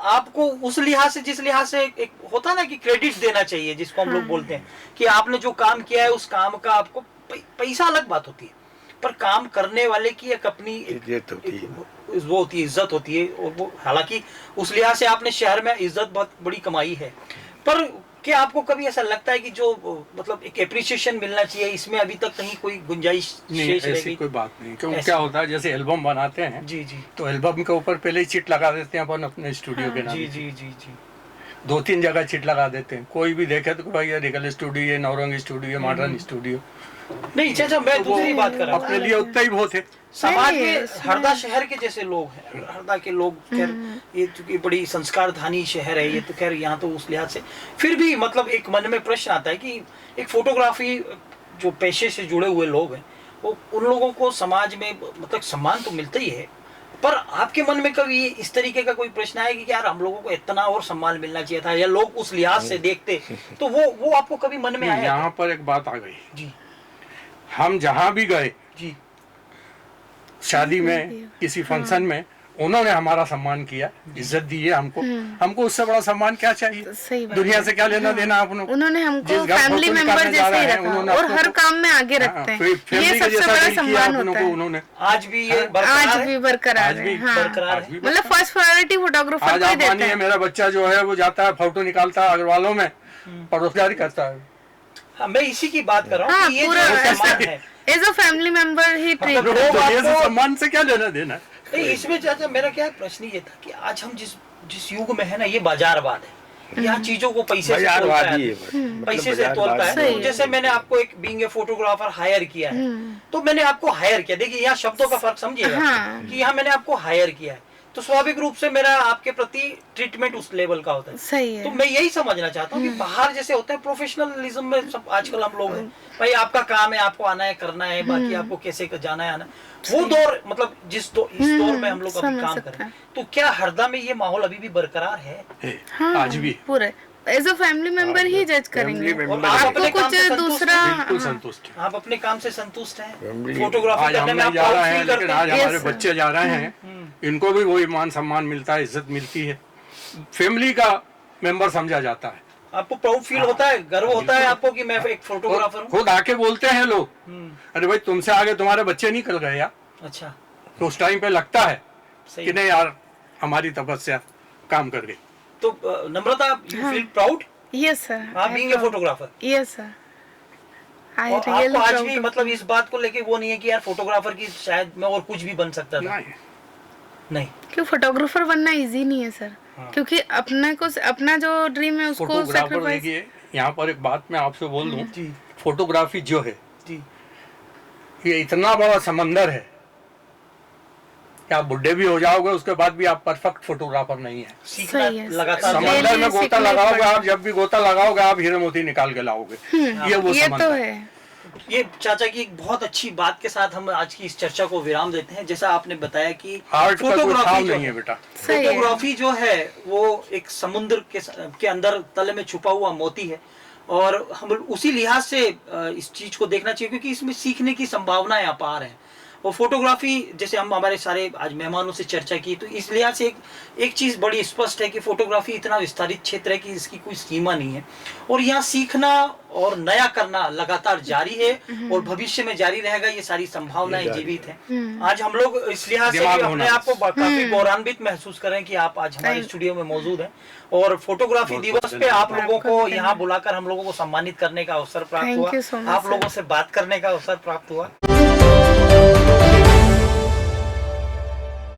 आपको उस लिहाज से, जिस लिहाज से एक होता है ना कि क्रेडिट देना चाहिए, जिसको हम लोग बोलते हैं कि आपने जो काम किया है उस काम का आपको पैसा अलग बात होती है, पर काम करने वाले की एक अपनी वो होती है, इज्जत होती है। और वो हालांकि उस लिहाज से आपने शहर में इज्जत बहुत बड़ी कमाई है, पर क्या आपको कभी ऐसा लगता है कि जो मतलब एक एप्रिसिएशन मिलना चाहिए, इसमें अभी तक कहीं कोई गुंजाइश शेष रह गई? कोई बात नहीं, क्योंकि क्या होता है जैसे एल्बम बनाते हैं जी जी, तो एल्बम के ऊपर पहले ही चिट लगा देते हैं अपन अपने स्टूडियो के नाम। जी जी जी जी, 2-3 जगह चिट लगा देते हैं, कोई भी देखे तो भाई ये रिगल स्टूडियो, ये नौरंग स्टूडियो, मॉडर्न स्टूडियो। नहीं चाचा, मैं दूसरी बात कर रहा हूँ, अपने लिए उतना ही बहुत है। समाज में हरदा शहर के जैसे लोग हैं, हरदा के लोग, खैर ये चूंकि बड़ी संस्कार धानी शहर है ये, तो खैर यहाँ तो उस लिहाज से फिर भी मतलब एक मन में प्रश्न आता है कि एक फोटोग्राफी जो पेशे से जुड़े हुए लोग हैं, वो उन लोगों को समाज में मतलब सम्मान तो मिलता ही है, पर आपके मन में कभी इस तरीके का कोई प्रश्न आया कि यार हम लोगों को इतना और सम्मान मिलना चाहिए था, या लोग उस लिहाज से देखते, तो वो आपको कभी मन में आया? यहाँ पर एक बात आ गई जी हम जहाँ भी गए जी शादी में किसी फंक्शन में उन्होंने हमारा सम्मान किया, इज्जत दी है हमको। हमको उससे बड़ा सम्मान क्या चाहिए? सही बात दुनिया से क्या लेना देना अपनों? उन्होंने हमको जिस घर फैमिली फोटो मेंबर निकालने जा जैसे ही रहे हैं, रखा उन्होंने और अपनों हर को- काम में आगे रखते हैं। ये फैमिली का सबसे जैसा बड़ा डील किया सम्मान अपनों होता को है। उन्होंने। आज भी ये बरकरार आज है? भी बरकरार आज भी है। हाँ बरकरार है। मतलब फर्स्ट प्रायोरिटी फोटोग्राफर आज को ही आप देते मानिए हैं। मेरा बच्चा जो है वो जाता है फोटो निकालता है अग्रवालों में, परोसदारी करता है। हाँ, मैं इसी की बात कर रहा हूँ हाँ कि ये पूरा जो सम्मान है, एज अ फैमिली मेंबर ही ट्रीट लोग दुनिया से आपको- सम्मान से क्या लेना देना? नहीं, इसमें चाचा मेरा क्या प्रश्न ये था कि आज हम जिस युग में है ना, ये बाजारवाद है, यहाँ चीजों को पैसे से तोलता बाजारवादी है, है, मतलब पैसे से तोलता बाजारवादी है। सही तो है। जैसे मैंने आपको एक बीइंग ए फोटोग्राफर हायर किया है, तो मैंने आपको हायर किया, देखिए यहाँ शब्दों का फर्क समझिएगा हाँ। कि यहाँ मैंने आपको हायर किया है, तो स्वाभाविक रूप से मेरा आपके प्रति ट्रीटमेंट उस लेवल का होता है। सही तो है। मैं यही समझना चाहता हूँ कि बाहर जैसे होता है प्रोफेशनलिज्म में, सब आजकल हम लोग हैं भाई, आपका काम है, आपको आना है, करना है, बाकी आपको कैसे जाना है, आना है। वो दौर, मतलब इस दौर में हम लोग अभी समझ काम सकते कर रहे हैं। हैं, तो क्या हरदा में ये माहौल अभी भी बरकरार है? हाँ आज भी पूरे एज अ फैमिली मेंबर ही जज करेंगे। फैमिली और मेंबर आप है। अपने आपको काम कुछ से संतुष्ट दूसरा हैं? बिल्कुल हाँ। संतुष्ट है। आप अपने काम से संतुष्ट हैं? फैमिली- फोटोग्राफी आज करने हम में आप नहीं जा रहे प्राउड हैं, फील लेकिन करते आज हैं? हमारे Yes, sir. बच्चे जा रहे हैं, इनको भी वही मान सम्मान मिलता है, इज्जत मिलती है, फैमिली का मेंबर समझा जाता है। आपको प्राउड फील होता है, गर्व होता है आपको कि मैं एक फोटोग्राफर हूँ? खुद आके बोलते हैं लोग, अरे भाई तुमसे आगे तुम्हारे बच्चे निकल गए यार। अच्छा, तो उस टाइम पे लगता है सही। कि नहीं यार हमारी तपस्या काम कर गई। तो Namrata, you feel proud yes sir. आप being a photographer? Yes sir. I और रियली आपको आज भी प्राउड। मतलब इस बात को लेके वो नहीं है कि यार फोटोग्राफर की शायद मैं और कुछ भी बन सकता था? नहीं, नहीं। क्यों फोटोग्राफर बनना इजी नहीं है सर, क्योंकि अपना जो ड्रीम है उसको फोटोग्राफर सेक्रीफाइस। देखिए, यहाँ पर एक बात मैं आपसे बोल दूं, जी फोटोग्राफी जो है जी ये इतना बड़ा समंदर है कि आप बुढ़े भी हो जाओगे उसके बाद भी आप परफेक्ट फोटोग्राफर नहीं है। सीखना सही है, लगातार सही है। समंदर में डेली गोता सीखना लगाओगे पड़ता आप, जब भी गोता लगाओगे आप हीरे मोती निकाल के लाओगे। ये वो ये तो समंदर है। ये चाचा की एक बहुत अच्छी बात के साथ हम आज की इस चर्चा को विराम देते हैं। जैसा आपने बताया कि आर्ट का कोई फोटोग्राफी ठाव जो नहीं है है, बेटा। सही है। फोटोग्राफी जो है वो एक समुद्र के अंदर तले में छुपा हुआ मोती है, और हम उसी लिहाज से इस चीज को देखना चाहिए, क्योंकि इसमें सीखने की संभावनाएं अपार हैं। और फोटोग्राफी, जैसे हम हमारे सारे आज मेहमानों से चर्चा की, तो इस लिहाज से एक चीज बड़ी स्पष्ट है कि फोटोग्राफी इतना विस्तारित क्षेत्र है कि इसकी कोई सीमा नहीं है, और यहाँ सीखना और नया करना लगातार जारी है और भविष्य में जारी रहेगा। ये सारी संभावनाएं जीवित हैं। आज हम लोग इस लिहाज से दिमाग भी होना। अपने आप को काफी गौरवान्वित महसूस करें कि आप आज हमारे स्टूडियो में मौजूद हैं, और फोटोग्राफी दिवस पे आप लोगों को यहाँ बुलाकर हम लोगों को सम्मानित करने का अवसर प्राप्त Thank हुआ, you so much, आप sir. लोगों से बात करने का अवसर प्राप्त हुआ।